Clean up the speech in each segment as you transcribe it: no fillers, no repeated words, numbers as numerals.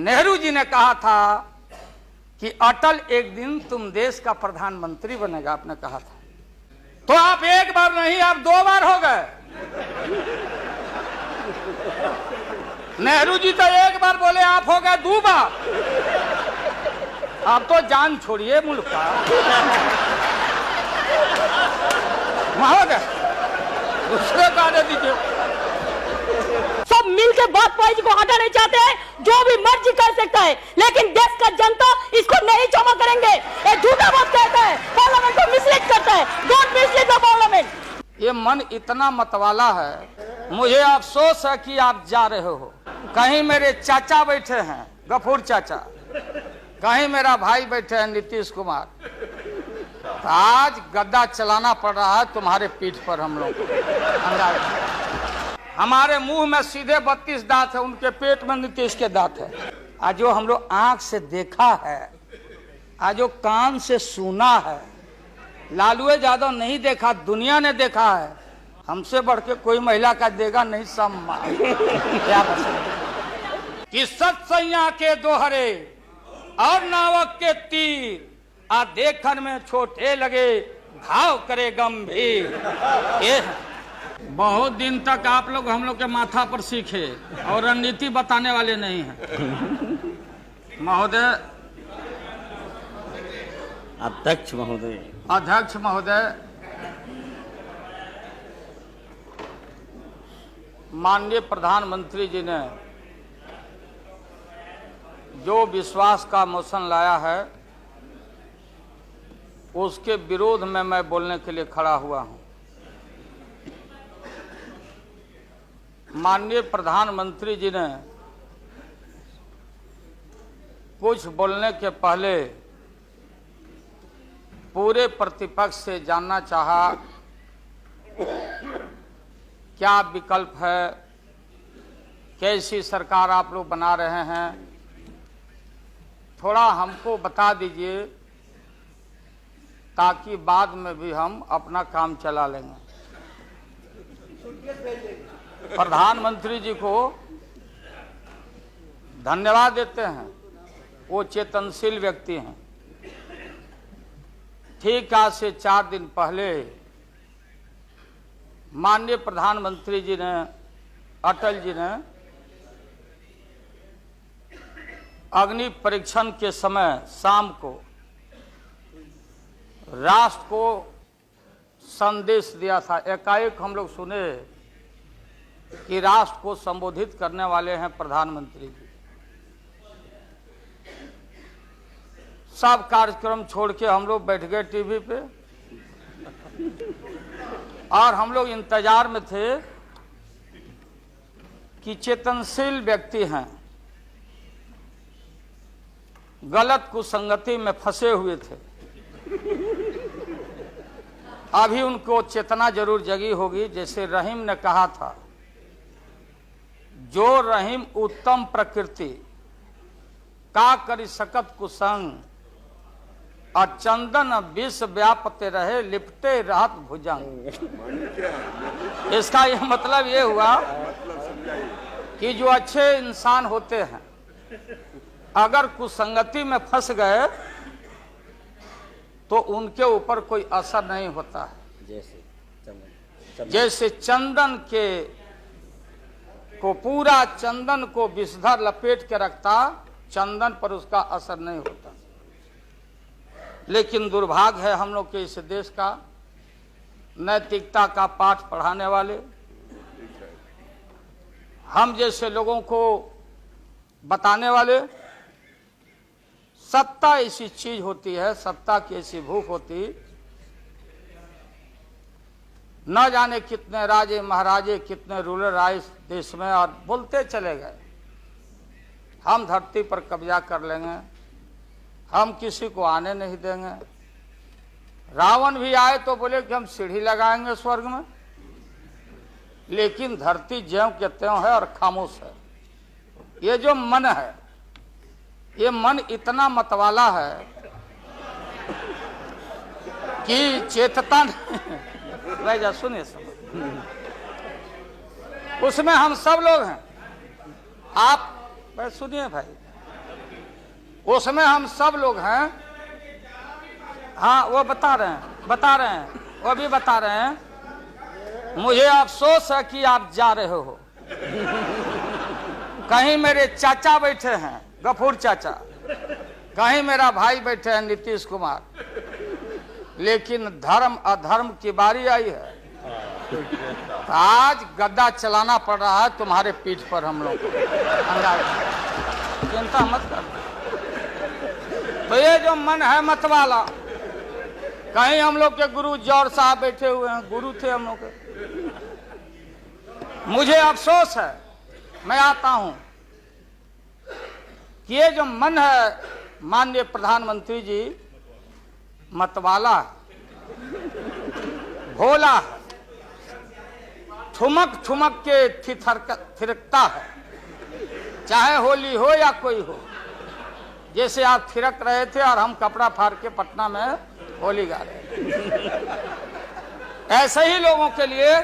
नेहरू जी ने कहा था कि अटल एक दिन तुम देश का प्रधानमंत्री बनेगा, आपने कहा था। तो आप एक बार नहीं, आप 2 बार हो गए। नेहरू जी तो एक बार बोले, आप हो गए 2 बार। आप तो जान छोड़िए मुल्क का। वहां हो गए, दूसरे का दे दीजिए। सब मिलकर वाजपेयी जी को हटा नहीं चाहते हैं, जो भी मर्जी कर सकता है, लेकिन देश का जनता इसको नहीं क्षमा करेंगे। ये झूठा बात कहता है, पार्लियामेंट को मिसलीड करता है। Don't mislead the parliament. ये मन इतना मतवाला है, मुझे अफसोस है कि आप जा रहे हो। कहीं मेरे चाचा बैठे हैं, गफूर चाचा, कहीं मेरा भाई बैठे हैं नीतीश कुमार। तो आज गद्दा चलाना पड़ रहा है तुम्हारे पीठ पर हम लोग को। हमारे मुंह में सीधे 32 दांत है, उनके पेट में नीतीश के दांत है। आज जो हम लोग आंख से देखा है, आज जो कान से सुना है, लालू यादव नहीं देखा, दुनिया ने देखा है। हमसे बढ़ के कोई महिला का देगा नहीं सम्मान। क्या कि सत्सैया के दोहरे और नावक के तीर आ देखन में छोटे लगे, घाव करे गंभीर। ये बहुत दिन तक आप लोग हम लोग के माथा पर सीखे और रणनीति बताने वाले नहीं हैं। महोदय, अध्यक्ष महोदय, अध्यक्ष महोदय, माननीय प्रधानमंत्री जी ने जो विश्वास का मोशन लाया है, उसके विरोध में मैं बोलने के लिए खड़ा हुआ हूं। माननीय प्रधानमंत्री जी ने कुछ बोलने के पहले पूरे प्रतिपक्ष से जानना चाहा क्या विकल्प है, कैसी सरकार आप लोग बना रहे हैं, थोड़ा हमको बता दीजिए ताकि बाद में भी हम अपना काम चला लेंगे। प्रधानमंत्री जी को धन्यवाद देते हैं, वो चेतनशील व्यक्ति हैं। ठीक आज से 4 दिन पहले माननीय प्रधानमंत्री जी ने, अटल जी ने अग्नि परीक्षण के समय शाम को राष्ट्र को संदेश दिया था। एकाएक हम लोग सुने कि राष्ट्र को संबोधित करने वाले हैं प्रधानमंत्री जी। सब कार्यक्रम छोड़ के हम लोग बैठ गए टीवी पे और हम लोग इंतजार में थे कि चेतनशील व्यक्ति हैं, गलत कुसंगति में फंसे हुए थे, अभी उनको चेतना जरूर जगी होगी। जैसे रहीम ने कहा था, जो रहीम उत्तम प्रकृति का करी सकत कुसंग, और चंदन विष व्यापते रहे लिपटे रहत भुजंग। इसका यह मतलब ये हुआ कि जो अच्छे इंसान होते हैं अगर कुसंगति में फंस गए तो उनके ऊपर कोई असर नहीं होता है। जैसे चंदन के को पूरा चंदन को विषधर लपेट के रखता, चंदन पर उसका असर नहीं होता। लेकिन दुर्भाग्य है हम लोग के इस देश का, नैतिकता का पाठ पढ़ाने वाले हम जैसे लोगों को बताने वाले, सत्ता ऐसी चीज होती है, सत्ता की ऐसी भूख होती, न जाने कितने राजे महाराजे, कितने रूलर आए इस देश में और बोलते चले गए हम धरती पर कब्जा कर लेंगे, हम किसी को आने नहीं देंगे। रावण भी आए तो बोले कि हम सीढ़ी लगाएंगे स्वर्ग में, लेकिन धरती ज्यों के त्यों है और खामोश है। ये जो मन है, ये मन इतना मतवाला है कि चेतता नहीं। जा सुनिए सब, उसमें हम सब लोग हैं। आप सुनिए भाई, उसमें हम सब लोग हैं। हाँ, वो बता रहे हैं, वो भी बता रहे हैं। मुझे अफसोस है कि आप जा रहे हो। कहीं मेरे चाचा बैठे हैं, गफूर चाचा, कहीं मेरा भाई बैठे हैं नीतीश कुमार, लेकिन धर्म अधर्म की बारी आई है। तो आज गद्दा चलाना पड़ रहा है तुम्हारे पीठ पर हम लोग को। चिंता मत कर। तो ये जो मन है मत वाला, कहीं हम लोग के गुरु जौहर साहब बैठे हुए हैं, गुरु थे हम लोग के। मुझे अफसोस है, मैं आता हूं कि ये जो मन है माननीय प्रधानमंत्री जी मतवाला, भोला, ठुमक ठुमक के थिरकता है, चाहे होली हो या कोई हो। जैसे आप थिरक रहे थे और हम कपड़ा फाड़ के पटना में होली गा रहे। ऐसे ही लोगों के लिए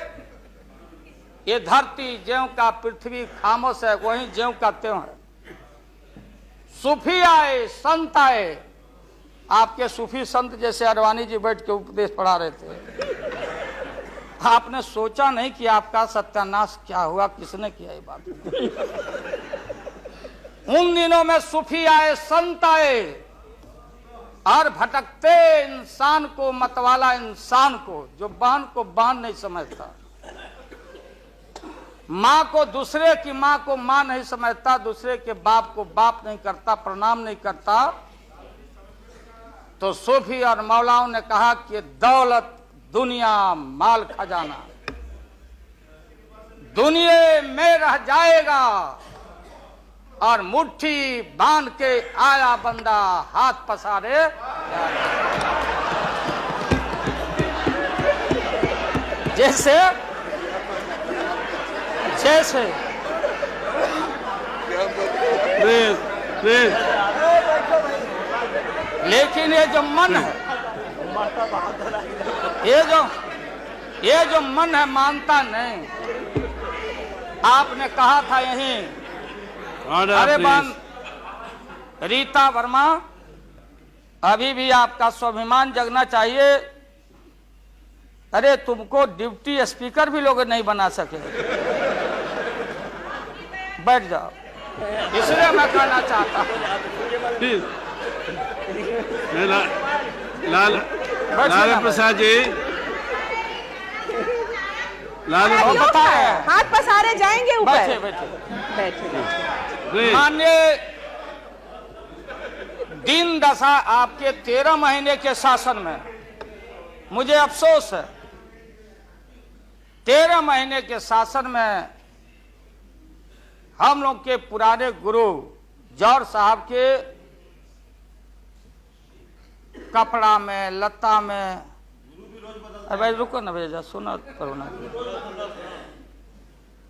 ये धरती ज्यों का पृथ्वी खामोश है, वहीं ज्यों का त्यों है। सूफी आए, संत आए, आपके सूफी संत जैसे अडवाणी जी बैठ के उपदेश पढ़ा रहे थे। आपने सोचा नहीं कि आपका सत्यानाश क्या हुआ, किसने किया ये बात। उन दिनों में सूफी आए, संत आए और भटकते इंसान को, मतवाला इंसान को, जो बहन को बहन नहीं समझता, माँ को दूसरे की माँ को माँ नहीं समझता, दूसरे के बाप को बाप नहीं करता, प्रणाम नहीं करता, तो सूफी और मौलाओं ने कहा कि दौलत, दुनिया, माल खजाना दुनिया में रह जाएगा और मुट्ठी बांध के आया बंदा हाथ पसारे। जैसे जैसे लेकिन ये जो मन है, ये जो मन है मानता नहीं। आपने कहा था यहीं, अरे बन रीता वर्मा, अभी भी आपका स्वाभिमान जगना चाहिए। अरे तुमको डिप्टी स्पीकर भी लोग नहीं बना सके। बैठ जाओ, इसलिए मैं कहना चाहता हूँ। लालू प्रसाद जी, लालू हाथ पसारे जाएंगे ऊपर। बैठे बैठे। माननीय दिन दशा आपके 13 महीने के शासन में, मुझे अफसोस है 13 महीने के शासन में हम लोग के पुराने गुरु जौहर साहब के कपड़ा में, लता में, अरे भाई रुको ना भैया, सुना करो ना,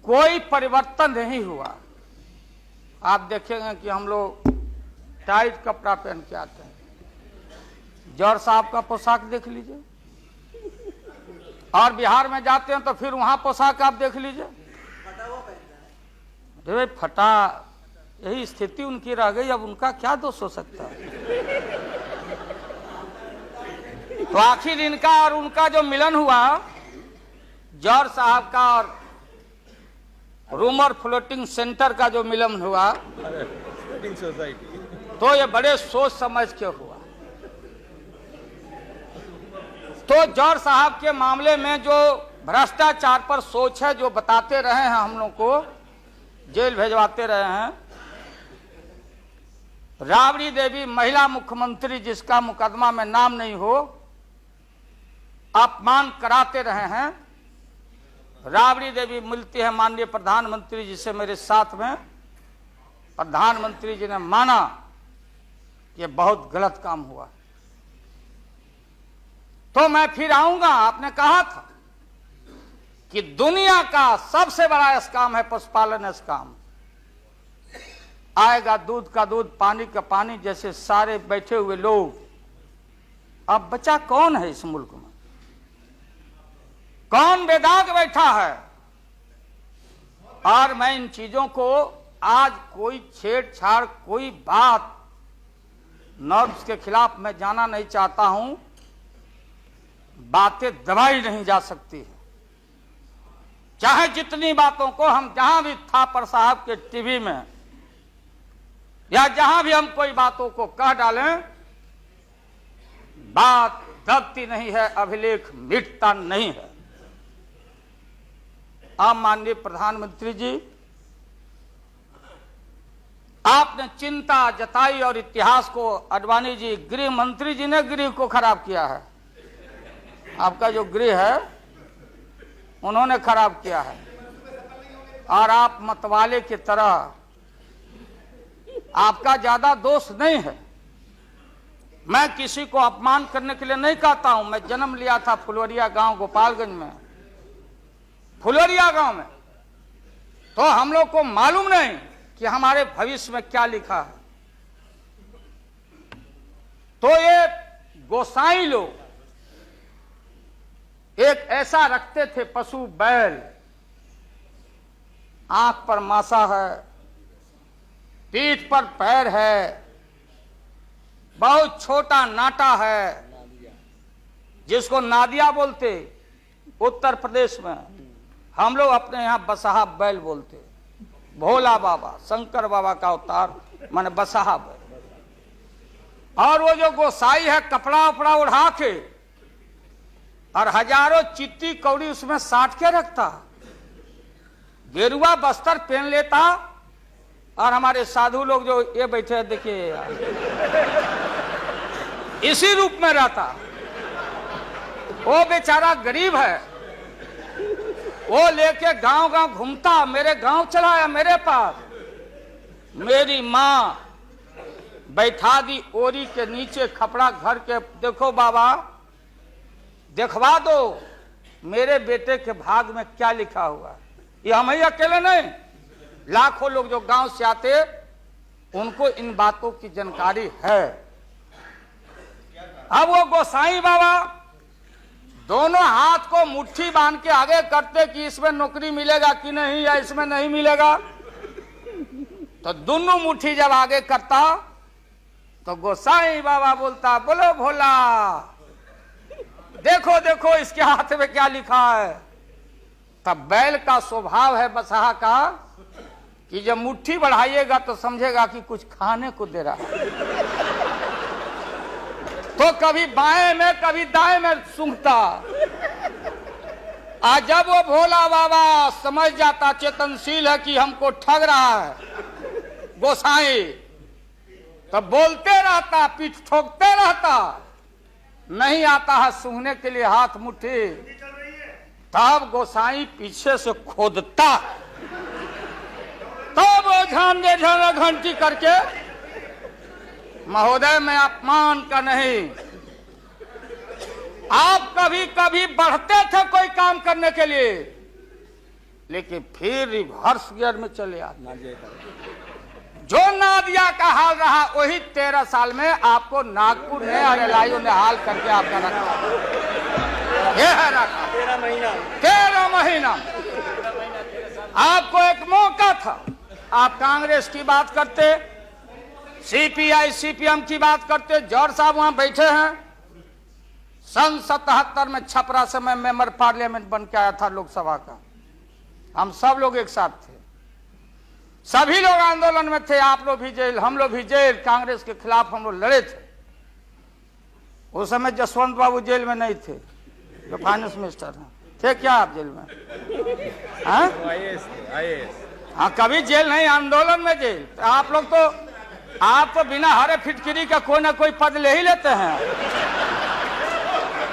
कोई परिवर्तन नहीं हुआ। आप देखेंगे कि हम लोग टाइट कपड़ा पहन के आते हैं। जौहर साहब का पोशाक देख लीजिए, और बिहार में जाते हैं तो फिर वहां पोशाक आप देख लीजिए, अरे भाई फटा, यही स्थिति उनकी रह गई। अब उनका क्या दोष हो सकता है? तो आखिर इनका और उनका जो मिलन हुआ, जौहर साहब का और रूमर फ्लोटिंग सेंटर का जो मिलन हुआ, तो ये बड़े सोच समझ के हुआ। तो जौहर साहब के मामले में जो भ्रष्टाचार पर सोच है, जो बताते रहे हैं, हम लोग को जेल भेजवाते रहे हैं। राबड़ी देवी महिला मुख्यमंत्री, जिसका मुकदमा में नाम नहीं हो, अपमान कराते रहे हैं। राबड़ी देवी मिलती है माननीय प्रधानमंत्री जी से मेरे साथ में। प्रधानमंत्री जी ने माना कि बहुत गलत काम हुआ, तो मैं फिर आऊंगा। आपने कहा था कि दुनिया का सबसे बड़ा स्काम है पशुपालन स्काम। आएगा दूध का दूध, पानी का पानी, जैसे सारे बैठे हुए लोग। अब बचा कौन है इस मुल्क में? कौन बेदाग बैठा है? और मैं इन चीजों को, आज कोई छेड़छाड़, कोई बात नॉर्म्स के खिलाफ मैं जाना नहीं चाहता हूं। बातें दबाई नहीं जा सकती है। चाहे जितनी बातों को हम जहां भी थापर साहब के टीवी में या जहां भी हम कोई बातों को कह डालें, बात दबती नहीं है, अभिलेख मिटता नहीं है। आप माननीय प्रधानमंत्री जी, आपने चिंता जताई और इतिहास को, आडवाणी जी गृह मंत्री जी ने गृह को खराब किया है। आपका जो गृह है उन्होंने खराब किया है, और आप मतवाले की तरह, आपका ज्यादा दोष नहीं है। मैं किसी को अपमान करने के लिए नहीं कहता हूं। मैं जन्म लिया था फुलवरिया गांव गोपालगंज में, फुलवरिया गांव में, तो हम लोग को मालूम नहीं कि हमारे भविष्य में क्या लिखा है। तो ये गोसाई लोग एक ऐसा रखते थे पशु बैल, आंख पर मासा है, पीठ पर पैर है, बहुत छोटा नाटा है, जिसको नादिया बोलते उत्तर प्रदेश में, हम लोग अपने यहां बसहा बैल बोलते। भोला बाबा, शंकर बाबा का अवतार माने बसहा बैल। और वो जो गोसाई है कपड़ा उपड़ा उड़ा के और हजारों चिट्टी कौड़ी उसमें साट के रखता, गेरुआ बस्तर पहन लेता, और हमारे साधु लोग जो ये बैठे हैं देखिए, इसी रूप में रहता। वो बेचारा गरीब है, वो लेके गांव गांव घूमता, मेरे गांव चलाया मेरे पास। मेरी मां बैठा दी ओरी के नीचे खपड़ा घर के, देखो बाबा दिखवा दो मेरे बेटे के भाग में क्या लिखा हुआ। ये हम ही अकेले नहीं, लाखों लोग जो गांव से आते उनको इन बातों की जानकारी है। अब वो गोसाई बाबा दोनों हाथ को मुट्ठी बांध के आगे करते कि इसमें नौकरी मिलेगा कि नहीं, या इसमें नहीं मिलेगा। तो दोनों मुट्ठी जब आगे करता तो गोसाई बाबा बोलता, बोलो भोला, देखो देखो इसके हाथ में क्या लिखा है। तब बैल का स्वभाव है बसहा का कि जब मुट्ठी बढ़ाइएगा तो समझेगा कि कुछ खाने को दे रहा है, तो कभी बाएं में कभी दाएं में सूंघता। आज जब वो भोला बाबा समझ जाता, चेतनशील है कि हमको ठग रहा है गोसाई, तो बोलते रहता, पीठ ठोकते रहता, नहीं आता है सूंघने के लिए हाथ मुट्ठी। तब गोसाई पीछे से खोदता, तब वो झांझे घंटी करके, महोदय मैं अपमान का नहीं, आप कभी कभी बढ़ते थे कोई काम करने के लिए, लेकिन फिर रिवर्स गियर में चले आते। जो नादिया का हाल रहा वही 13 साल में आपको नागपुर ने और एलआईओ ने हाल करके आपका रखा। ये है रखा 13 महीना। आपको एक मौका था, आप कांग्रेस की बात करते, सीपीआई सीपीएम की बात करते। जौहर साहब वहां बैठे हैं। सन 77 में छपरा से मैं मेंबर पार्लियामेंट बन के आया था लोकसभा का। हम सब लोग एक साथ थे, सभी लोग आंदोलन में थे। आप लोग भी जेल, हम लोग भी जेल, कांग्रेस के खिलाफ हम लोग लड़े थे। उस समय जसवंत बाबू जेल में नहीं थे, जो फाइनेंस मिनिस्टर हैं। थे क्या आप जेल में? हाँ, कभी जेल नहीं, आंदोलन में जेल। आप लोग तो, आप तो बिना हरे फिटकिरी का कोई ना कोई पद ले ही लेते हैं,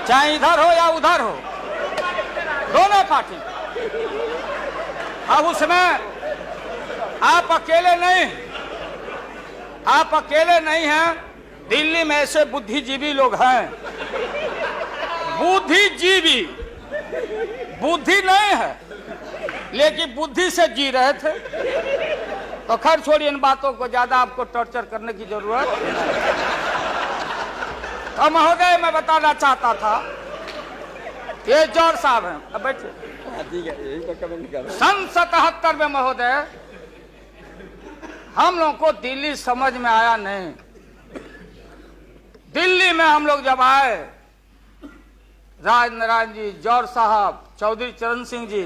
चाहे इधर हो या उधर हो, दोनों पार्टी। अब उसमें आप अकेले नहीं, आप अकेले नहीं हैं। दिल्ली में ऐसे बुद्धिजीवी लोग हैं, बुद्धिजीवी, बुद्धि नहीं है लेकिन बुद्धि से जी रहे थे। तो खैर छोड़िए इन बातों को, ज्यादा आपको टॉर्चर करने की जरूरत। तो महोदय मैं बताना चाहता था, ये जौहर साहब हैं, अब बैठे। सन 77 में महोदय हम लोगों को दिल्ली समझ में आया नहीं। दिल्ली में हम लोग जब आए, राज नारायण जी, जौहर साहब, चौधरी चरण सिंह जी,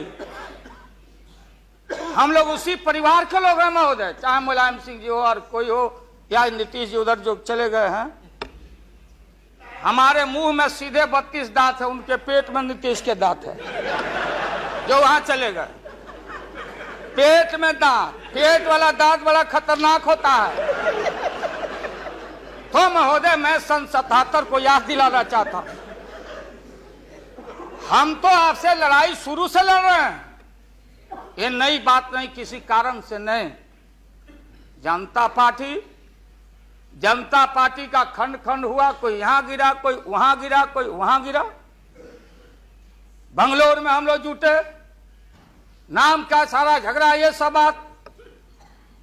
हम लोग उसी परिवार के लोग हैं महोदय, चाहे मुलायम सिंह जी हो और कोई हो या नीतीश जी उधर जो चले गए हैं। हमारे मुंह में सीधे 32 दांत है, उनके पेट में नीतीश के दांत है जो वहां चले गए। पेट में दांत, पेट वाला दांत बड़ा खतरनाक होता है। तो महोदय मैं सन 77 को याद दिलाना चाहता हूं, हम तो आपसे लड़ाई शुरू से लड़ रहे हैं, ये नई बात नहीं, किसी कारण से नहीं। जनता पार्टी का खंड खंड हुआ, कोई यहां गिरा, कोई वहां गिरा, कोई वहां गिरा। बंगलोर में हम लोग जुटे, नाम का सारा झगड़ा, ये सब बात।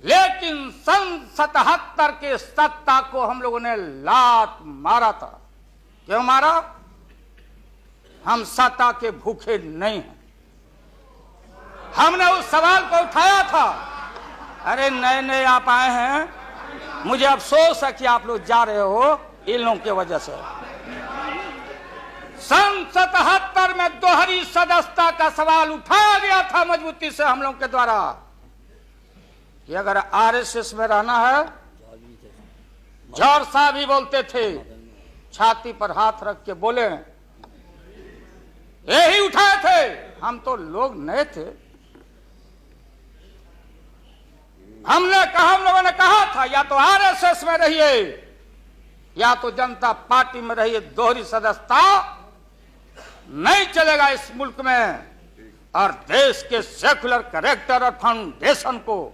लेकिन सन 77 के सत्ता को हम लोगों ने लात मारा था। क्यों मारा? हम सत्ता के भूखे नहीं हैं। हमने उस सवाल को उठाया था। अरे नए नए आप आए हैं, मुझे अफसोस है कि आप लोग जा रहे हो इन लोगों की वजह से। सन 77 में दोहरी सदस्यता का सवाल उठाया गया था मजबूती से हम लोग के द्वारा कि अगर आरएसएस में रहना है, जौहर साहब भी बोलते थे, छाती पर हाथ रख के बोले, यही उठाए थे। हम तो लोग नए थे, हम लोगों ने कहा था या तो आरएसएस में रहिए या तो जनता पार्टी में रहिए, दोहरी सदस्यता नहीं चलेगा इस मुल्क में। और देश के सेकुलर कैरेक्टर और फाउंडेशन को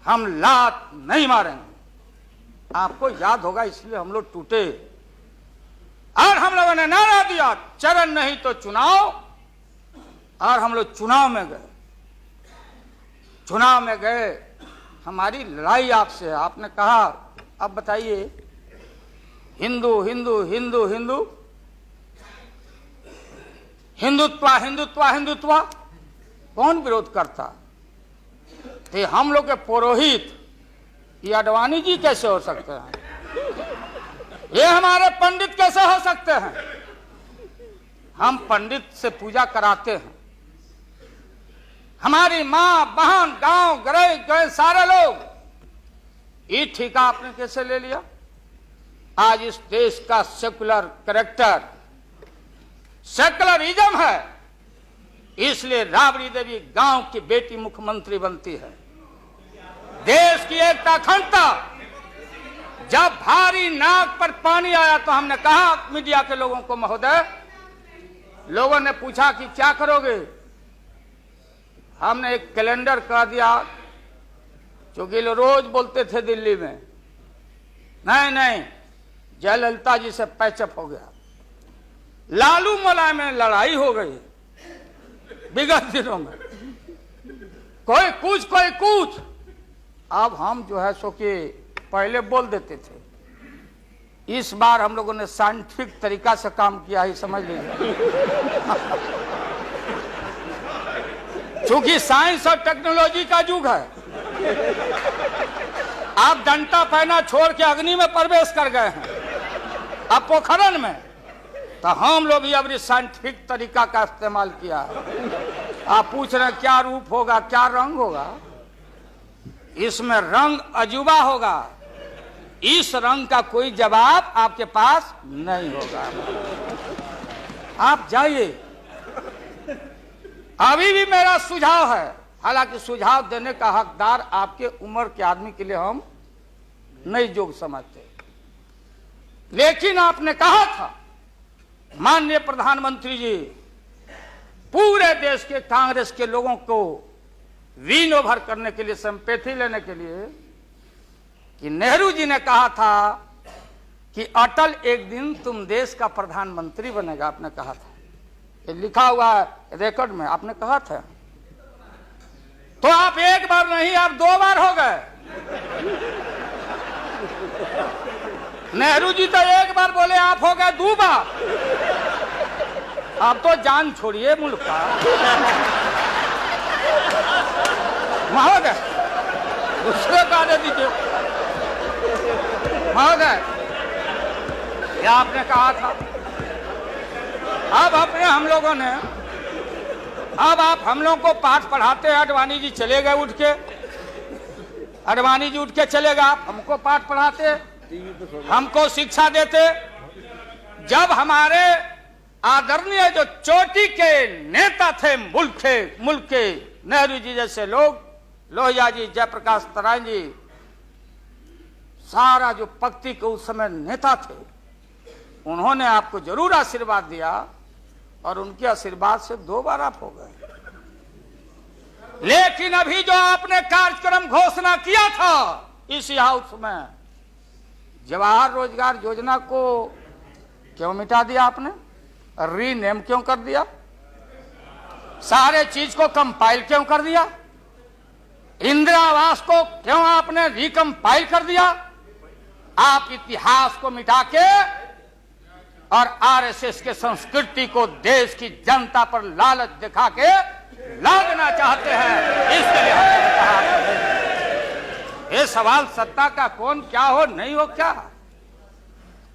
हम लात नहीं मारेंगे। आपको याद होगा, इसलिए हम लोग टूटे और हम लोगों ने नारा दिया, चरण नहीं तो चुनाव। और हम लोग चुनाव में गए। चुनाव में गए, हमारी लड़ाई आपसे है। आपने कहा अब बताइए, हिंदू हिंदू हिंदू हिंदू हिंदुत्व हिंदुत्व हिंदुत्व, कौन विरोध करता? तो हम लोग के पुरोहित ये अडवाणी जी कैसे हो सकते हैं? ये हमारे पंडित कैसे हो सकते हैं? हम पंडित से पूजा कराते हैं। हमारी मां बहन गांव गए सारे लोग, ये ठेका आपने कैसे ले लिया? आज इस देश का सेकुलर कैरेक्टर, सेकुलरिज्म है, इसलिए राबड़ी देवी गांव की बेटी मुख्यमंत्री बनती है। देश की एकता अखंडता, जब भारी नाक पर पानी आया तो हमने कहा मीडिया के लोगों को, महोदय, लोगों ने पूछा कि क्या करोगे? हमने एक कैलेंडर कर दिया, क्योंकि लोग रोज बोलते थे दिल्ली में, नहीं जयललिता जी से पैचअप हो गया, लालू मुलायम में लड़ाई हो गई विगत दिनों में, कोई कुछ। अब हम जो है सो कि पहले बोल देते थे, इस बार हम लोगों ने साइंटिफिक तरीका से काम किया है, समझ लीजिए। क्योंकि साइंस और टेक्नोलॉजी का युग है। आप डंडा पहना छोड़ के अग्नि में प्रवेश कर गए हैं, अब पोखरण में, तो हम लोग भी अब साइंटिफिक तरीका का इस्तेमाल किया है। आप पूछ रहे हैं क्या रूप होगा, क्या रंग होगा? इसमें रंग अजूबा होगा, इस रंग का कोई जवाब आपके पास नहीं होगा। आप जाइए। अभी भी मेरा सुझाव है, हालांकि सुझाव देने का हकदार आपके उम्र के आदमी के लिए हम नहीं जोग समझते, लेकिन आपने कहा था माननीय प्रधानमंत्री जी, पूरे देश के कांग्रेस के लोगों को विन ओवर करने के लिए, सिंपैथी लेने के लिए, कि नेहरू जी ने कहा था कि अटल एक दिन तुम देश का प्रधानमंत्री बनेगा। आपने कहा था, ये लिखा हुआ है रिकॉर्ड में, आपने कहा था। तो आप एक बार नहीं, आप 2 बार हो गए। नेहरू जी तो एक बार बोले, आप हो गए 2 बार। आप तो जान छोड़िए मुल्क का। महोदय, दूसरे को आने दीजिए। महोदय, क्या आपने कहा था? अब अपने हम लोगों ने, अब आप हम लोगों को पाठ पढ़ाते हैं। आडवाणी जी चले गए उठ के, आडवाणी जी उठ के चले गए, आप हमको पाठ पढ़ाते, हमको शिक्षा देते। जब हमारे आदरणीय जो चोटी के नेता थे मुल्क के नेहरू जी जैसे लोग, लोहिया जी, जयप्रकाश नारायण जी, सारा जो पक्ति के उस समय नेता थे, उन्होंने आपको जरूर आशीर्वाद दिया और उनके आशीर्वाद से 2 बार आप हो गए। लेकिन अभी जो आपने कार्यक्रम घोषणा किया था इसी हाउस में, जवाहर रोजगार योजना को क्यों मिटा दिया आपने? रीनेम क्यों कर दिया? सारे चीज को कंपाइल क्यों कर दिया? इंदिरा आवास को क्यों आपने रिकंपाइल कर दिया? आप इतिहास को मिटा के और आरएसएस के संस्कृति को देश की जनता पर लालच दिखा के लादना चाहते हैं। इसके लिए हमने कहा ये सवाल सत्ता का कौन क्या हो नहीं हो, क्या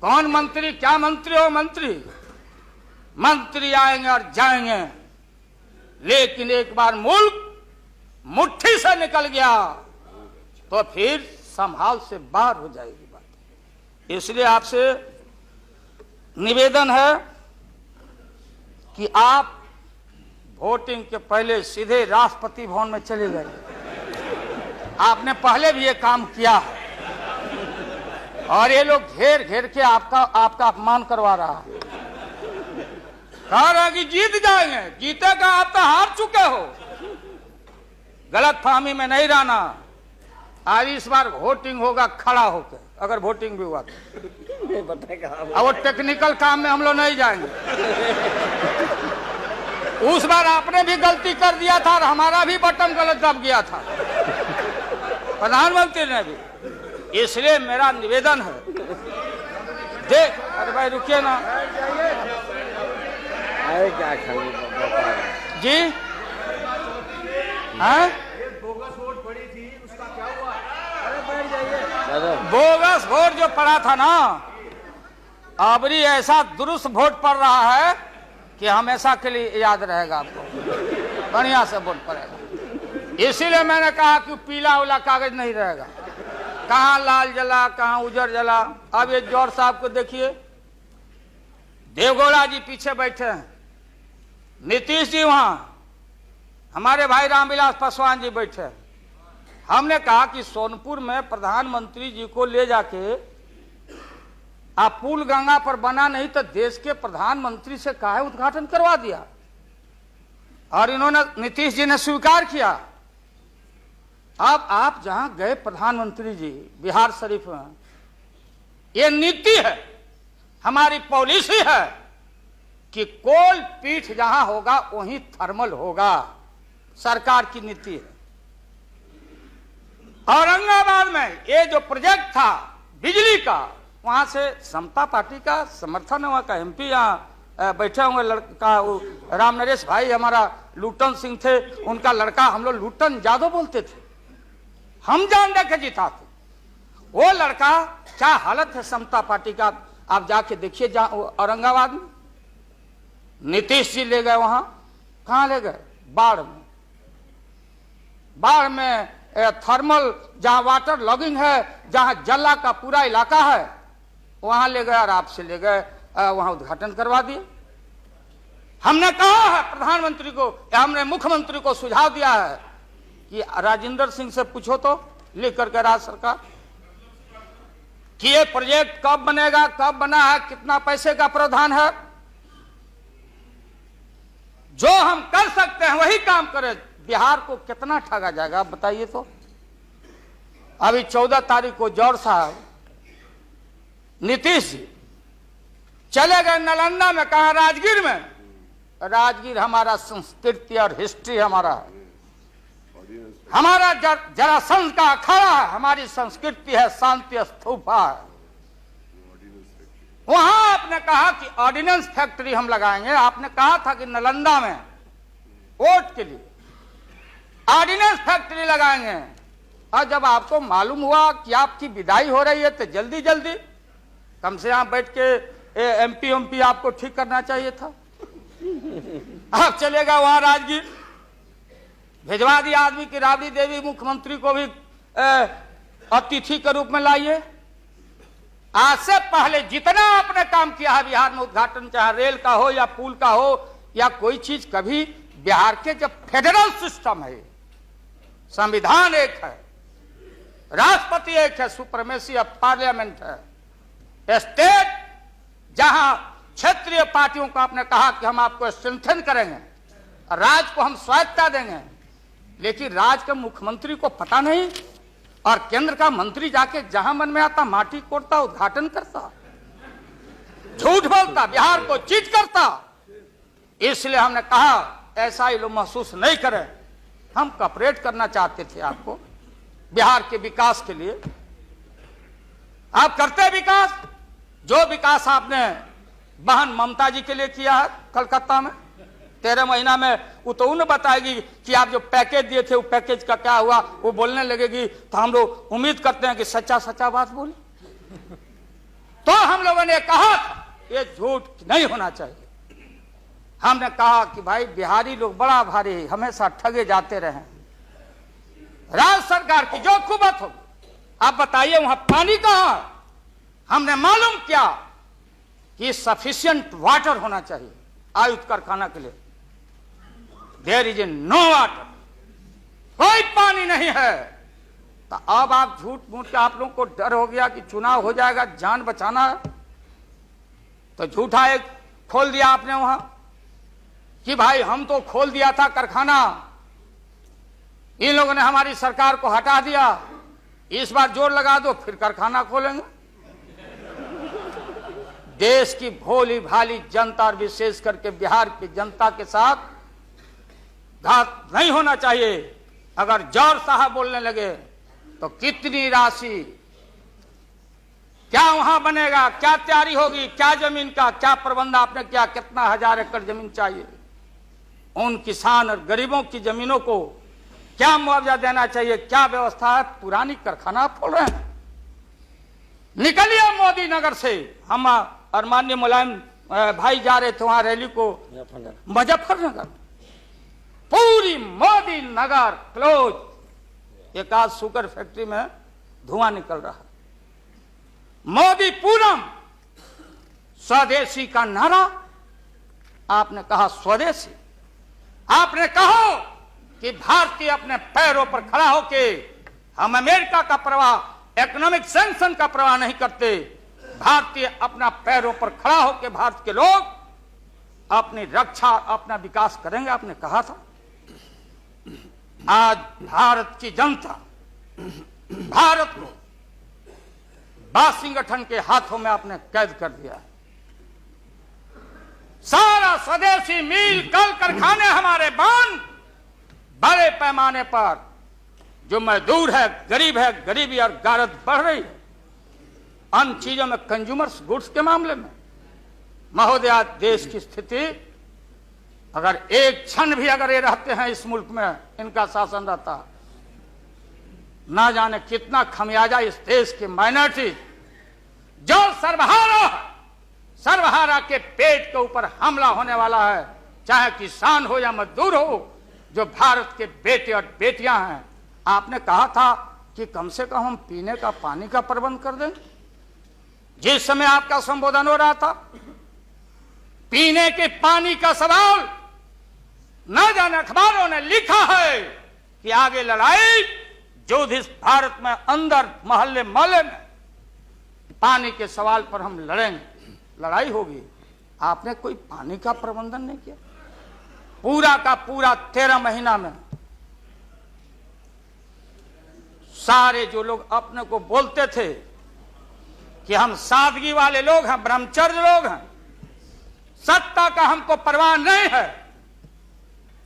कौन मंत्री, क्या मंत्री हो मंत्री आएंगे और जाएंगे, लेकिन एक बार मुल्क मुट्ठी से निकल गया तो फिर संभाल से बाहर हो जाएगी बात। इसलिए आपसे निवेदन है कि आप वोटिंग के पहले सीधे राष्ट्रपति भवन में चले गए। आपने पहले भी ये काम किया है और ये लोग घेर घेर के आपका अपमान करवा रहा है। कह रहा कि जीत जाएंगे, जीतेगा, आप तो हार चुके हो। गलत फहमी में नहीं रहना। आज इस बार वोटिंग होगा खड़ा होकर, अगर वोटिंग भी हुआ तो। अब वो टेक्निकल काम में हम लोग नहीं जाएंगे। उस बार आपने भी गलती कर दिया था और हमारा भी बटन गलत दब गया था, प्रधानमंत्री ने भी। इसलिए मेरा निवेदन है, देख, अरे भाई रुकिए ना क्या जी, हाँ बोगस वोट पड़ी थी, उसका क्या हुआ? बोगस वोट जो पड़ा था ना, अबरी ऐसा दुरुस्त वोट पड़ रहा है कि हमेशा के लिए याद रहेगा आपको, बढ़िया से वोट पड़ेगा। इसीलिए मैंने कहा कि पीला वाला कागज नहीं रहेगा, कहाँ लाल जला कहाँ उजर जला। अब ये जौहर साहब को देखिए, देवगौड़ा जी पीछे बैठे हैं, नीतीश जी वहां, हमारे भाई रामविलास पासवान जी बैठे। हमने कहा कि सोनपुर में प्रधानमंत्री जी को ले जाके आप पुल गंगा पर बना नहीं तो देश के प्रधानमंत्री से काहे उद्घाटन करवा दिया, और इन्होंने, नीतीश जी ने स्वीकार किया। अब आप जहां गए प्रधानमंत्री जी बिहार शरीफ में, ये नीति है, हमारी पॉलिसी है कि कोल पीठ जहां होगा वहीं थर्मल होगा, सरकार की नीति है। औरंगाबाद में ये जो प्रोजेक्ट था बिजली का, वहां से समता पार्टी का समर्थन है, वहां का एमपी यहाँ बैठे हुए लड़का राम नरेश भाई हमारा लूटन सिंह थे, उनका लड़का हम लोग लूटन यादव बोलते थे, हम जान दे के जीता थे। वो लड़का क्या हालत है समता पार्टी का, आप जाके देखिए औरंगाबाद में। नीतीश जी ले गए वहां, कहां ले गए? बाढ़ में थर्मल जहां वाटर लॉगिंग है, जहां जला का पूरा इलाका है, वहां ले गए और आपसे ले गए, वहां उद्घाटन करवा दिए। हमने कहा है प्रधानमंत्री को, हमने मुख्यमंत्री को सुझाव दिया है कि राजेंद्र सिंह से पूछो तो लिख करके राज्य सरकार कि ये प्रोजेक्ट कब बनेगा, कब बना है, कितना पैसे का प्रावधान है। जो हम कर सकते हैं वही काम करें। बिहार को कितना ठगा जाएगा आप बताइए तो। अभी 14 तारीख को जौहर साहब, नीतीश जी चले गए नालंदा में, कहा राजगीर में। राजगीर हमारा संस्कृति और हिस्ट्री हमारा है, हमारा जरासंध का अखाड़ा है, हमारी संस्कृति है, शांति स्तूपा है। वहां आपने कहा कि ऑर्डिनेंस फैक्ट्री हम लगाएंगे। आपने कहा था कि नालंदा में वोट के लिए ऑर्डिनेंस फैक्ट्री लगाएंगे, और जब आपको मालूम हुआ कि आपकी विदाई हो रही है तो जल्दी जल्दी कम से यहाँ बैठ के एमपी आपको ठीक करना चाहिए था। आप चलेगा वहां राजगीर, भिजवा दिया आदमी की राबड़ी देवी मुख्यमंत्री को भी अतिथि के रूप में लाइए। आज से पहले जितना आपने काम किया है बिहार में, उद्घाटन चाहे रेल का हो या पुल का हो या कोई चीज, कभी बिहार के जब फेडरल सिस्टम है, संविधान एक है, राष्ट्रपति एक है, सुप्रीमेसी ऑफ पार्लियामेंट है, स्टेट जहां क्षेत्रीय पार्टियों को आपने कहा कि हम आपको स्ट्रेंथन करेंगे, राज्य को हम स्वायत्तता देंगे, लेकिन राज्य के मुख्यमंत्री को पता नहीं और केंद्र का मंत्री जाके जहां मन में आता माटी कोड़ता, उद्घाटन करता, झूठ बोलता, बिहार को चीट करता। इसलिए हमने कहा ऐसा ही लोग महसूस नहीं करें, हम कॉपरेट करना चाहते थे आपको बिहार के विकास के लिए। आप करते विकास, जो विकास आपने बहन ममता जी के लिए किया है कलकत्ता में 13 महीना में, वो तो उन्हें बताएगी कि आप जो पैकेज दिए थे वो पैकेज का क्या हुआ, वो बोलने लगेगी। तो हम लोग उम्मीद करते हैं कि सच्चा सच्चा बात बोले। तो हम लोगों ने कहा ये झूठ नहीं होना चाहिए। हमने कहा कि भाई बिहारी लोग बड़ा भारी, हमेशा ठगे जाते रहे, राज्य सरकार की जो कुबत हो, आप बताइए वहां पानी कहां। हमने मालूम किया कि सफिशिएंट वाटर होना चाहिए आयुध कारखाना के लिए, देयर इज नो वाटर, कोई पानी नहीं है। तो अब आप झूठ मूठ के आप लोगों को डर हो गया कि चुनाव हो जाएगा, जान बचाना है, तो झूठा एक खोल दिया आपने वहां कि भाई हम तो खोल दिया था कारखाना, इन लोगों ने हमारी सरकार को हटा दिया, इस बार जोर लगा दो फिर कारखाना खोलेंगे। देश की भोली भाली जनता और विशेष करके बिहार की जनता के साथ घात नहीं होना चाहिए। अगर जौहर साहब बोलने लगे तो कितनी राशि, क्या वहां बनेगा, क्या तैयारी होगी, क्या जमीन का क्या प्रबंध आपने किया, कितना 1000 एकड़ जमीन चाहिए, उन किसान और गरीबों की जमीनों को क्या मुआवजा देना चाहिए, क्या व्यवस्था है। पुरानी कारखाना खोल रहे हैं। निकलिए मोदी नगर से, हम और माननीय मुलायम भाई जा रहे थे वहां रैली को मुजफ्फरनगर, पूरी मोदी नगर क्लोज, एक आध शुगर फैक्ट्री में धुआं निकल रहा है। मोदी पूरम, स्वदेशी का नारा आपने कहा, स्वदेशी आपने कहो कि भारतीय अपने पैरों पर खड़ा होके, हम अमेरिका का प्रवाह, इकोनॉमिक सैंक्शन का प्रवाह नहीं करते, भारतीय अपना पैरों पर खड़ा होके भारत के लोग अपनी रक्षा, अपना विकास करेंगे, आपने कहा था। आज भारत की जनता भारत को वाशिंगटन के हाथों में आपने कैद कर दिया। सारा स्वदेशी मिल, कल कारखाने हमारे बंद, बड़े पैमाने पर जो मजदूर है, गरीबी और गारत बढ़ रही है। अन्य चीजों में, कंज्यूमर्स गुड्स के मामले में महोदया, देश की स्थिति अगर एक क्षण भी अगर ये रहते हैं इस मुल्क में, इनका शासन रहता, ना जाने कितना खमियाजा इस देश के माइनॉरिटी जो सर्वहारा के पेट के ऊपर हमला होने वाला है, चाहे किसान हो या मजदूर हो, जो भारत के बेटे और बेटियां हैं। आपने कहा था कि कम से कम हम पीने का पानी का प्रबंध कर दें। जिस समय आपका संबोधन हो रहा था, पीने के पानी का सवाल, न जाने अखबारों ने लिखा है कि आगे लड़ाई जो इस भारत में अंदर मोहल्ले मोहल्ले में पानी के सवाल पर हम लड़ेंगे, लड़ाई होगी। आपने कोई पानी का प्रबंधन नहीं किया। पूरा का पूरा 13 महीना में सारे जो लोग अपने को बोलते थे कि हम सादगी वाले लोग हैं, ब्रह्मचर्य लोग हैं, सत्ता का हमको परवाह नहीं है,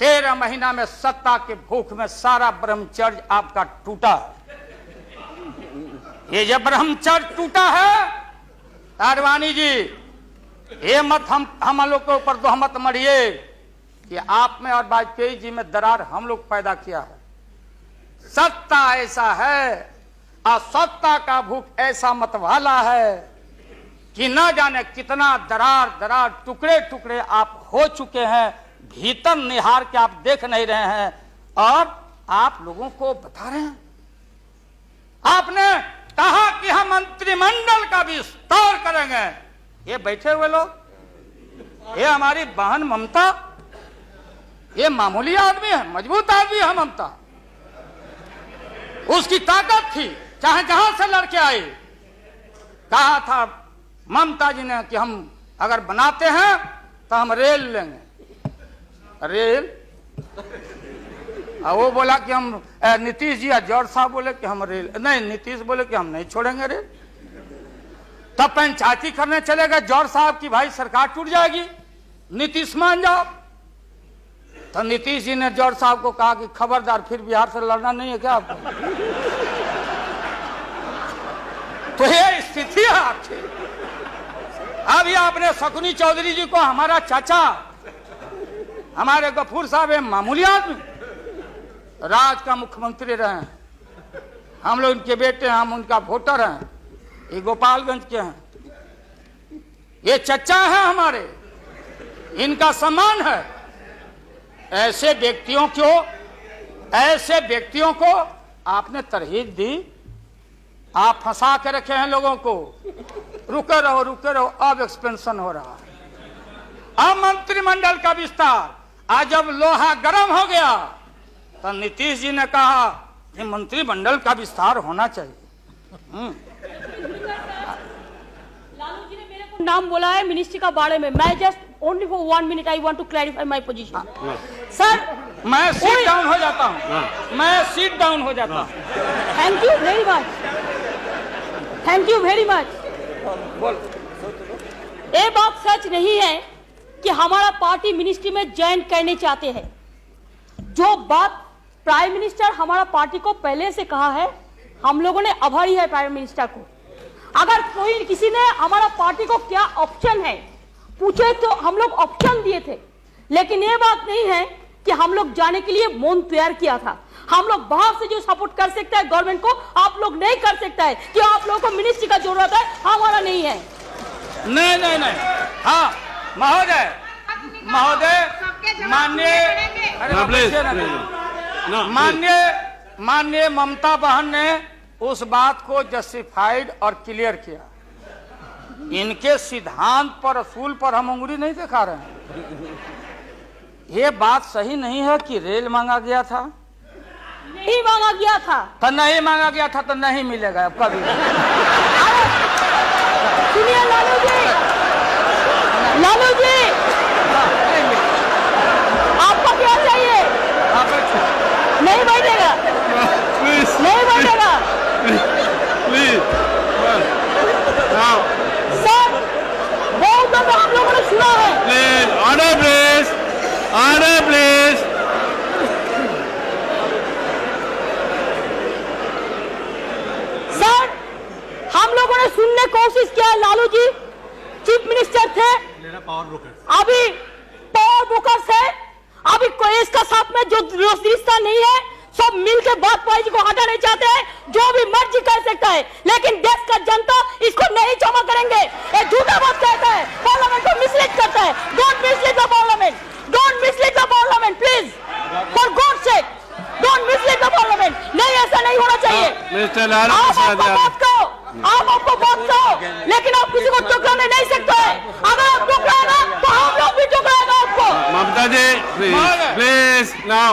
13 महीना में सत्ता के भूख में सारा ब्रह्मचर्य आपका टूटा है। ये जब ब्रह्मचर्य टूटा है, आडवाणी जी, ये मत हम लोग के ऊपर दोहमत मढ़िए कि आप में और वाजपेयी जी में दरार हम लोग पैदा किया है। सत्ता ऐसा है और सत्ता का भूख ऐसा मतवाला है कि न जाने कितना दरार दरार टुकड़े टुकड़े आप हो चुके हैं, भीतर निहार के आप देख नहीं रहे हैं और आप लोगों को बता रहे हैं। आपने कहा कि हम मंत्रिमंडल का विस्तार करेंगे। ये बैठे हुए लोग, ये हमारी बहन ममता, ये मामूली आदमी है, मजबूत आदमी है ममता। उसकी ताकत थी, चाहे जहां से लड़के आई। कहा था ममता जी ने कि हम अगर बनाते हैं तो हम रेल लेंगे, रेल। और वो बोला कि हम, नीतीश जी या जॉर्ज साहब बोले कि हम रेल नहीं, नीतीश बोले कि हम नहीं छोड़ेंगे रेल। तब पंचायती करने चले गए जॉर्ज साहब की भाई सरकार टूट जाएगी, नीतीश मान जाओ। तो नीतीश जी ने जॉर्ज साहब को कहा कि खबरदार, फिर बिहार से लड़ना नहीं है क्या आपको? तो ये स्थिति है आपकी। अभी आपने शकुनी चौधरी जी को, हमारा चाचा, हमारे गफूर साहब है मामूली आदमी, राज का मुख्यमंत्री रहे हैं, हम लोग इनके बेटे हैं, हम उनका वोटर हैं, ये गोपालगंज के हैं, ये चचा है हमारे, इनका सम्मान है। ऐसे व्यक्तियों को आपने तरहीब दी, आप फंसा के रखे हैं लोगों को। रुके रहो, अब एक्सपेंशन हो रहा है। अब मंत्रिमंडल का विस्तार, आज जब लोहा गर्म हो गया तो नीतीश जी ने कहा कि मंत्रिमंडल का विस्तार होना चाहिए। लालू जी ने मेरे को नाम बोला है मिनिस्ट्री का बारे में। मैं just only for 1 minute I want to clarify my position. Sir मैं सीट डाउन हो जाता हूँ, मैं सीट डाउन हो जाता हूँ। Thank you very much, thank you very much. ये बात सच नहीं है कि हमारा पार्टी मिनिस्ट्री में ज्वाइन करने चाहते हैं। जो बात प्राइम मिनिस्टर हमारा पार्टी को पहले से कहा है, हम लोगों ने आभारी है प्राइम मिनिस्टर को। अगर कोई किसी ने हमारा पार्टी को क्या ऑप्शन है पूछे तो हम लोग ऑप्शन दिए थे, लेकिन ये बात नहीं है कि हम लोग जाने के लिए मन तैयार किया था। हम लोग बाहर से जो सपोर्ट कर सकता है गवर्नमेंट को, आप लोग नहीं कर सकता है कि आप लोगों को मिनिस्ट्री का जरूरत है, हमारा नहीं है। नहीं। हाँ महोदय, माननीय ममता बहन ने उस बात को जस्टिफाइड और क्लियर किया। इनके सिद्धांत पर, असूल पर हम उंगली नहीं दिखा रहे हैं। ये बात सही नहीं है कि रेल मांगा गया था, नहीं मांगा गया था तो नहीं मांगा गया था तो नहीं मिलेगा अब कभी। सुनिए लालू जी, आपको क्या चाहिए? नहीं बैठेगा, नहीं बैठेगा सर। बहुत ज्यादा हम लोगों ने सुना है। Order please. सर हम लोगों ने सुनने की कोशिश किया। लालू जी चीफ मिनिस्टर थे, अभी पावर ब्रोकर्स है, अभी कोई इसका साथ में जो रिश्ता नहीं है, सब मिलकर बात पाई को हटाना चाहते हैं। जो भी मर्जी कर सकता है, लेकिन देश का जनता इसको नहीं क्षमा करेंगे। ये झूठा बात कहता है, पार्लियामेंट को मिसलीड करता है। Don't mislead the parliament, don't mislead the parliament please, for God sake, don't mislead the parliament. नहीं, ऐसा नहीं होना चाहिए। आप आपको बात कहो, लेकिन आप किसी को टुकराने नहीं सकते हैं। अगर आप टुकराएगा तो हम लोग भी टुकराएगा आपको। Mamata ji please now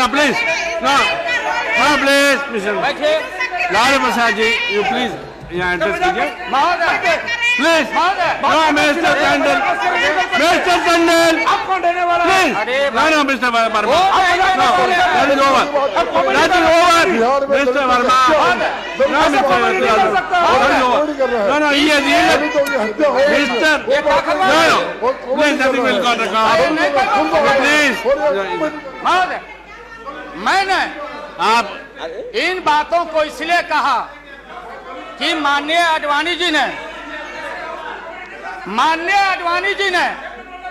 please Lalu Prasad ji you please यहाँ एड्रेस कीजिए please. Mister Tandon please. No mister Verma, mister Verma, no ये mister please nothing will got please. मैंने आप इन बातों को इसलिए कहा कि माननीय आडवाणी जी ने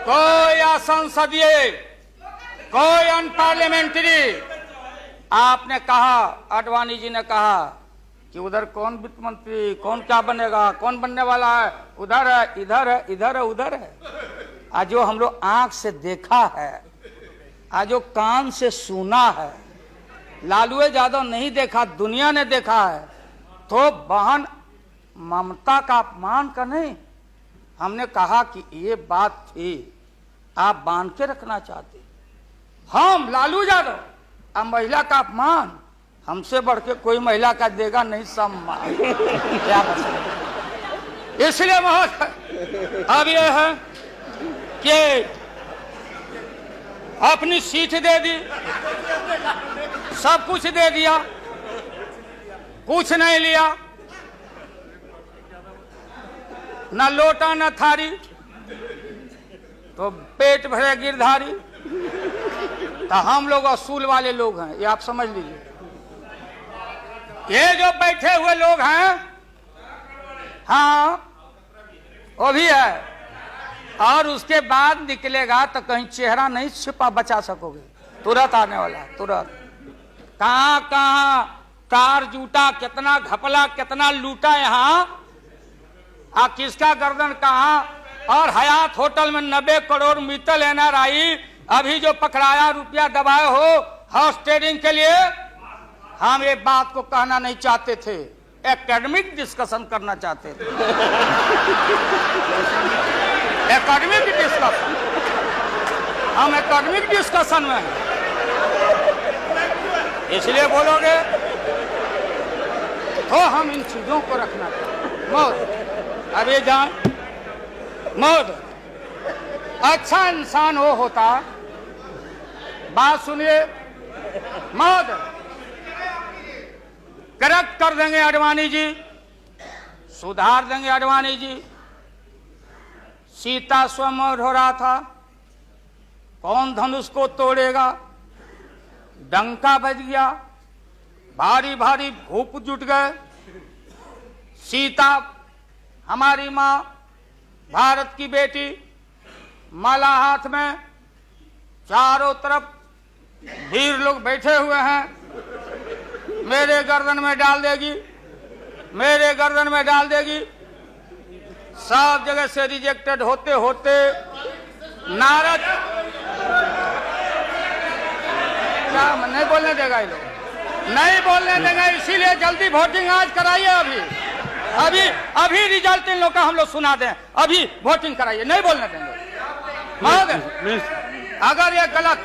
कोई असंसदीय, कोई अनपार्लियामेंट्री, आपने कहा, आडवाणी जी ने कहा कि उधर कौन वित्त मंत्री, कौन क्या बनेगा, कौन बनने वाला है, उधर है, इधर है, इधर है, उधर है। आज जो हम लोग आंख से देखा है, आज जो कान से सुना है, लालू यादव नहीं देखा, दुनिया ने देखा है, तो बहन ममता का अपमान का नहीं। हमने कहा कि ये बात थी, आप बांध के रखना चाहते, हम लालू यादव, अब महिला का अपमान, हमसे बढ़ के कोई महिला का देगा नहीं सम्मान। क्या बता, इसलिए महोदय अब यह है कि अपनी सीट दे दी, सब कुछ दे दिया, कुछ नहीं लिया, न लोटा न थारी, तो पेट भरे गिरधारी। तो हम लोग असूल वाले लोग हैं, ये आप समझ लीजिए। ये जो बैठे हुए लोग हैं, हाँ वो भी है, और उसके बाद निकलेगा तो कहीं चेहरा नहीं छिपा बचा सकोगे, तुरंत आने वाला है, तुरंत। कहां कहां कार जूटा, कितना घपला, कितना लूटा यहाँ, किसका गर्दन कहां। और हयात होटल में 90 करोड़ मित्तल NRI अभी जो पकड़ाया, रुपया दबाए हो हाउस ट्रेडिंग के लिए। हम ये बात को कहना नहीं चाहते थे, एकेडमिक डिस्कशन करना चाहते थे। एकेडमिक डिस्कशन, हम एकेडमिक डिस्कशन में हैं, इसलिए बोलोगे तो हम इन चीजों को रखना चाहिए। मौत अभी जान, मौत अच्छा इंसान वो होता, बात सुनिए, मौत करेक्ट कर देंगे आडवाणी जी, सुधार देंगे आडवाणी जी। सीता स्वयंवर हो रहा था, कौन धनुष को तोड़ेगा, डंका बज गया, भारी भारी भूप जुट गए। सीता हमारी माँ, भारत की बेटी, माला हाथ में, चारों तरफ वीर लोग बैठे हुए हैं, मेरे गर्दन में डाल देगी, मेरे गर्दन में डाल देगी। सब जगह से रिजेक्टेड होते होते नारद, क्या नहीं बोलने देगा ये लोग, नहीं बोलने देगा, इसीलिए जल्दी वोटिंग आज कराइए। अभी अभी रिजल्ट इन लोग का हम लोग सुना दें, अभी वोटिंग कराइए, नहीं बोलने देंगे। महोदय अगर ये गलत,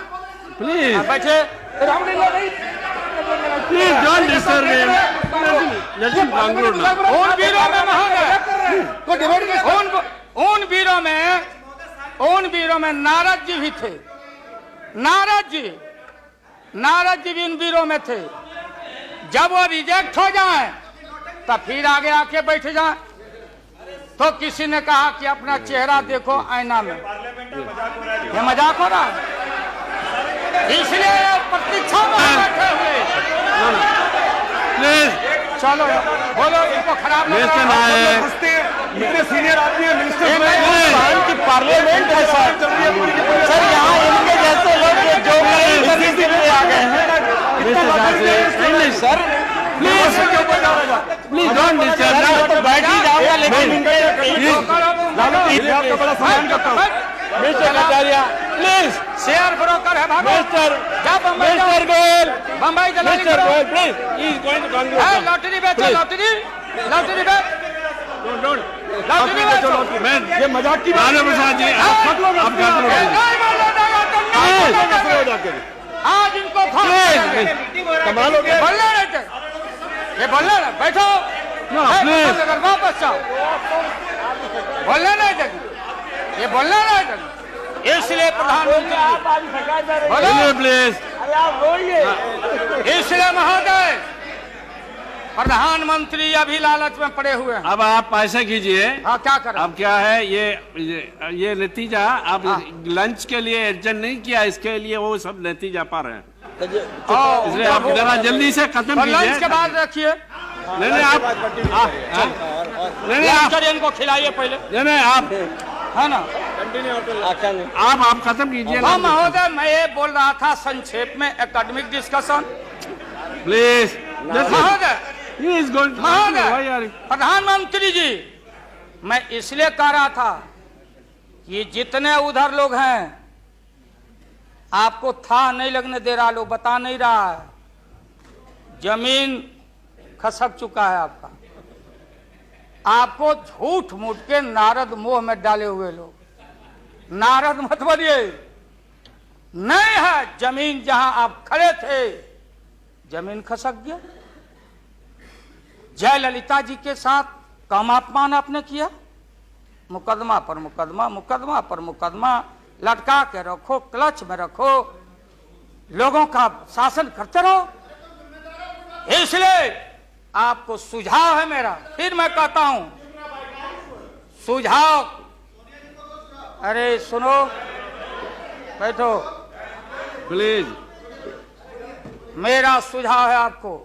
प्लीज बैठे, please don't disturb him, let him conclude now. उन वीरों में उन वीरों में नारद जी भी थे, नारद जी भी इन वीरों में थे। जब वो रिजेक्ट हो जाए तब फिर आगे आके बैठ जाए। तो किसी ने कहा कि अपना चेहरा देखो आईना में, ये मजाक हो रहा है, इसलिए प्रतीक्षा में बैठे हुए। प्लीज चलो बोलो, इनको खराब लग रहा है, इतने सीनियर आदमी है मिनिस्टर, पार्लियामेंट है सर, यहाँ इनके जैसे लोग जो आ गए हैं नहीं सर, प्लीज डोंट डिस्टर्ब, तो बैठ ही जाऊंगा, लेकिन आपका बड़ा सम्मान करता हूँ। Mister Acharya please, share broker है भागो। Mister Goyal, Bombay mister Goyal please, he is going to conclude. Lottery बेचो, लॉटरी बेच, लॉटरी बेचो। मैं ये मजाक की लालू प्रसाद जी, आप कंक्लूड आज इनको कमाल हो गया। बोलने नहीं थे, ये बोलने ना, बैठो, वापस जाओ, बोलने नहीं थे, ये बोलने नहीं थे, इसलिए प्रधानमंत्री बोलो, प्लीज, इसलिए महोदय प्रधानमंत्री अभी लालच में पड़े हुए हैं। अब आप ऐसा कीजिए, हाँ क्या करें, अब क्या है ये नतीजा, आप लंच के लिए एडजस्ट नहीं किया, इसके लिए वो सब नतीजा पा रहे हैं, इसलिए आप जरा जल्दी से खत्म कीजिए। लंच के बाद रखिए, नहीं आप नहीं इनको खिलाइए पहले, नहीं आप है ना, आप खत्म कीजिए। हाँ महोदय, मैं ये बोल रहा था संक्षेप में एकेडमिक डिस्कशन। प्लीज महोदय He is going to. महोदय, Why are you? प्रधानमंत्री जी, मैं इसलिए कह रहा था कि जितने उधर लोग हैं आपको था नहीं लगने दे रहा, लोग बता नहीं रहा है, जमीन खसक चुका है आपका। आपको झूठ मूठ के नारद मोह में डाले हुए लोग, नारद मत बनिए। नहीं है जमीन, जहां आप खड़े थे जमीन खसक गया। जयललिता जी के साथ कम अपमान आपने किया, मुकदमा पर मुकदमा, मुकदमा पर मुकदमा लटका के रखो, क्लच में रखो, लोगों का शासन करते रहो। इसलिए आपको सुझाव है मेरा, फिर मैं कहता हूं सुझाव, अरे सुनो, बैठो, Please. मेरा सुझाव है आपको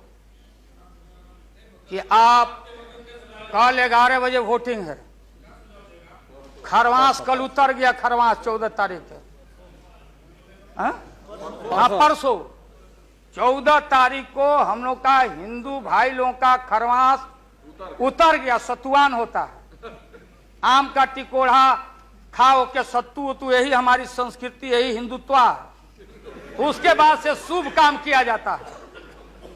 कि आप कल 11 बजे वोटिंग है, खरवास कल उतर गया, खरवास 14 तारीख है, हाँ परसों 14 तारीख को हम लोग का हिंदू भाई लोगों का खरवास उतर गया, सतुआन होता है, आम का टिकोड़ा खाओ के सत्तू उतू, यही हमारी संस्कृति, यही हिंदुत्व है। उसके बाद से शुभ काम किया जाता है।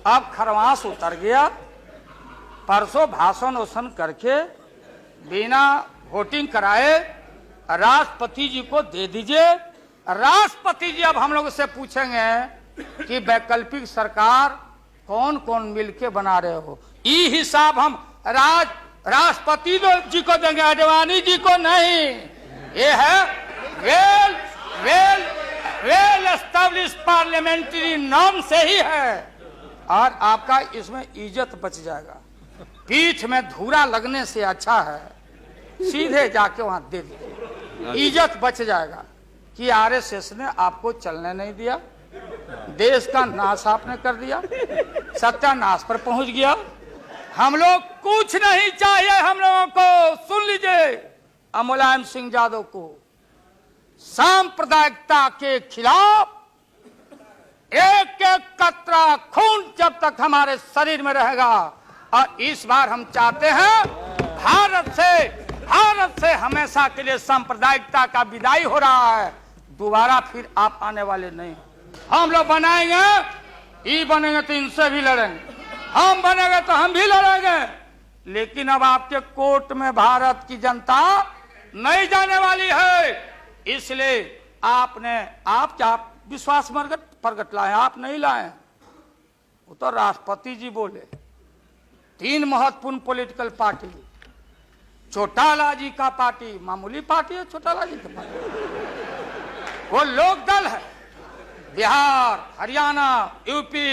अब खरवास उतर गया, परसों भाषण वोषण करके बिना वोटिंग कराए राष्ट्रपति जी को दे दीजिए। राष्ट्रपति जी अब हम लोग से पूछेंगे कि वैकल्पिक सरकार कौन कौन मिलके बना रहे हो, ये हिसाब हम राष्ट्रपति जी को देंगे, आडवाणी जी को नहीं। ये है वेल एस्टेब्लिश पार्लियामेंट्री नॉर्म से ही है, और आपका इसमें इज्जत बच जाएगा। पीठ में धूरा लगने से अच्छा है सीधे जाके वहां दे दीजिए, इज्जत बच जाएगा। कि आरएसएस ने आपको चलने नहीं दिया, देश का नाश आपने कर दिया, सत्यानाश पर पहुंच गया। हम लोग कुछ नहीं चाहिए, हम लोगों को सुन लीजिए, मुलायम सिंह यादव को सांप्रदायिकता के खिलाफ एक एक कतरा खून जब तक हमारे शरीर में रहेगा, और इस बार हम चाहते हैं भारत से हमेशा के लिए सांप्रदायिकता का विदाई हो रहा है, दोबारा फिर आप आने वाले नहीं। हम लोग बनाएंगे, ये बनेंगे तो इनसे भी लड़ेंगे, हम बनेंगे तो हम भी लड़ेंगे, लेकिन अब आपके कोर्ट में भारत की जनता नहीं जाने वाली है। इसलिए आप क्या विश्वास प्रगट लाए, आप नहीं लाए, वो तो राष्ट्रपति जी बोले। 3 महत्वपूर्ण पॉलिटिकल पार्टी, चौटाला जी का पार्टी मामूली पार्टी है, चौटाला जी का पार्टी वो लोक दल है, बिहार, हरियाणा, यूपी,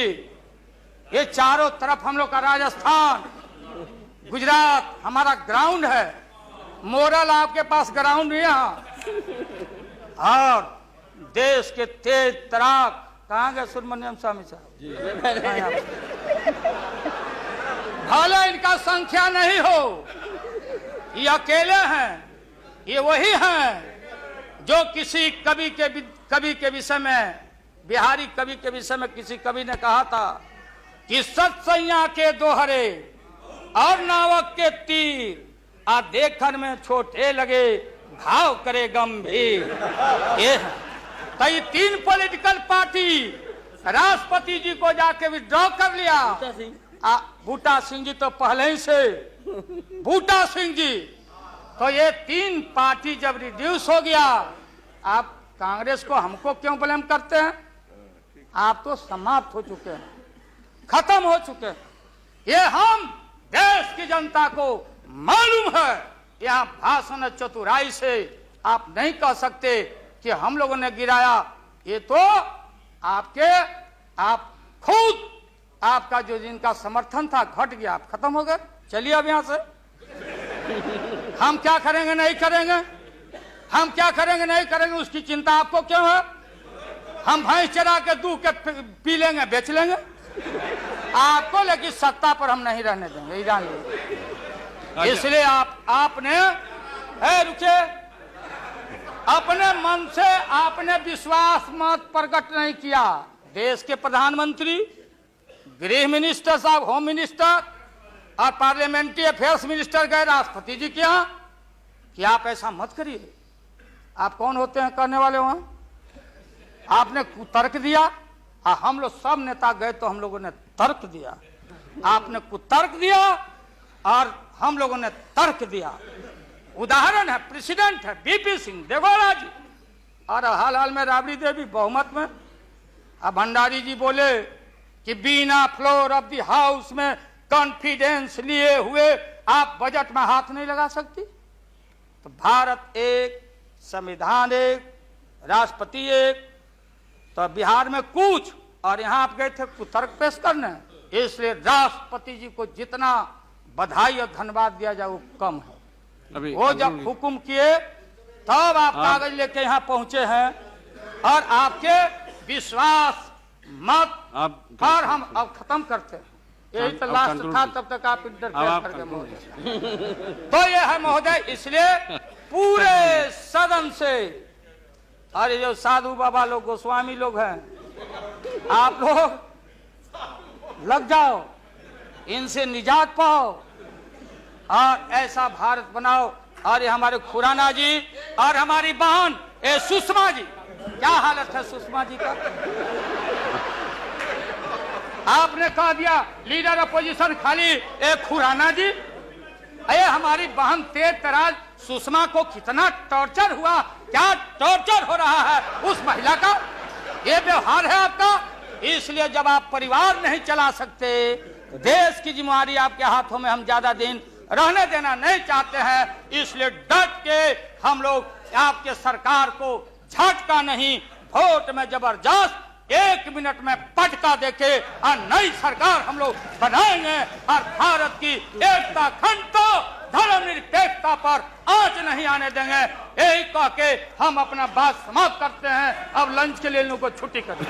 ये चारों तरफ हम लोग का, राजस्थान, गुजरात हमारा ग्राउंड है। मोरल आपके पास ग्राउंड है यहाँ, और देश के तेज तराक कहाँ गए सुब्रमण्यम स्वामी साहब, भले इनका संख्या नहीं हो, ये अकेले हैं, ये वही हैं जो किसी कवि के विषय में, बिहारी कवि के विषय में किसी कवि ने कहा था कि सत्सैया के दोहरे और नावक के तीर आ देखन में छोटे लगे, घाव करे गंभीर। ये तो ये 3 पॉलिटिकल पार्टी राष्ट्रपति जी को जाके विड्रॉ कर लिया। बूटा सिंह जी तो पहले ही से, बूटा सिंह जी, तो ये 3 पार्टी जब रिड्यूस हो गया, आप कांग्रेस को हमको क्यों ब्लेम करते हैं? आप तो समाप्त हो चुके हैं, खत्म हो चुके हैं। ये हम देश की जनता को मालूम है, यहाँ भाषण चतुराई से आप नहीं कह सकते कि हम लोगों ने गिराया। ये तो आप खुद, आपका जो जिनका समर्थन था घट गया, आप खत्म हो गए। चलिए अब यहाँ से हम क्या करेंगे नहीं करेंगे, हम क्या करेंगे नहीं करेंगे उसकी चिंता आपको क्यों है? हम भैंस चरा के दूध के पी लेंगे, बेच लेंगे आपको, लेकिन सत्ता पर हम नहीं रहने देंगे, ये जान लीजिए। इसलिए आपने रुके, अपने मन से आपने विश्वास मत प्रकट नहीं किया। देश के प्रधानमंत्री, गृह मिनिस्टर साहब, होम मिनिस्टर, और पार्लियामेंट्री अफेयर्स मिनिस्टर गए राष्ट्रपति जी के यहाँ कि आप ऐसा मत करिए। आप कौन होते हैं करने वाले वहां? आपने कुतर्क दिया और हम लोग सब नेता गए तो हम लोगों ने तर्क दिया। आपने कुतर्क दिया और हम लोगों ने तर्क दिया। उदाहरण है, प्रेसिडेंट है बीपी सिंह देगौड़ा जी, और हाल हाल में राबड़ी देवी बहुमत में। अब भंडारी जी बोले कि बिना फ्लोर ऑफ द हाउस में कॉन्फिडेंस लिए हुए आप बजट में हाथ नहीं लगा सकती। तो भारत एक, संविधान एक, राष्ट्रपति एक, तो बिहार में कुछ और यहां आप गए थे कुतर्क पेश करने। इसलिए राष्ट्रपति जी को जितना बधाई और धन्यवाद दिया जाए वो कम है। अभी वो जब हुक्म किए तब आप कागज लेके यहाँ पहुंचे हैं, और आपके विश्वास मत पर हम अब खत्म करते हैं। यही तो लास्ट था, तब तक आप इंटरफेयर कर गए महोदय। तो ये है महोदय, इसलिए पूरे सदन से, अरे जो साधु बाबा लोग, गोस्वामी लोग हैं, आप लोग लग जाओ, इनसे निजात पाओ और ऐसा भारत बनाओ। और ये हमारे खुराना जी और हमारी बहन सुषमा जी, क्या हालत है सुषमा जी का? आपने कह दिया लीडर अपोजिशन खाली खुराना जी। अरे हमारी बहन तेज तराज सुषमा को कितना टॉर्चर हुआ, क्या टॉर्चर हो रहा है उस महिला का, ये व्यवहार है आपका। इसलिए जब आप परिवार नहीं चला सकते, देश की जिम्मेदारी आपके हाथों में हम ज्यादा दिन रहने देना नहीं चाहते हैं। इसलिए डट के हम लोग आपके सरकार को झटका नहीं, वोट में जबरदस्त 1 मिनट में पटका देके और नई सरकार हम लोग बनाएंगे और भारत की एकता, अखंडता, धर्मनिरपेक्षता पर आंच नहीं आने देंगे। यही कह के हम अपना बात समाप्त करते हैं। अब लंच के लिए इन लोगों को छुट्टी कर दें।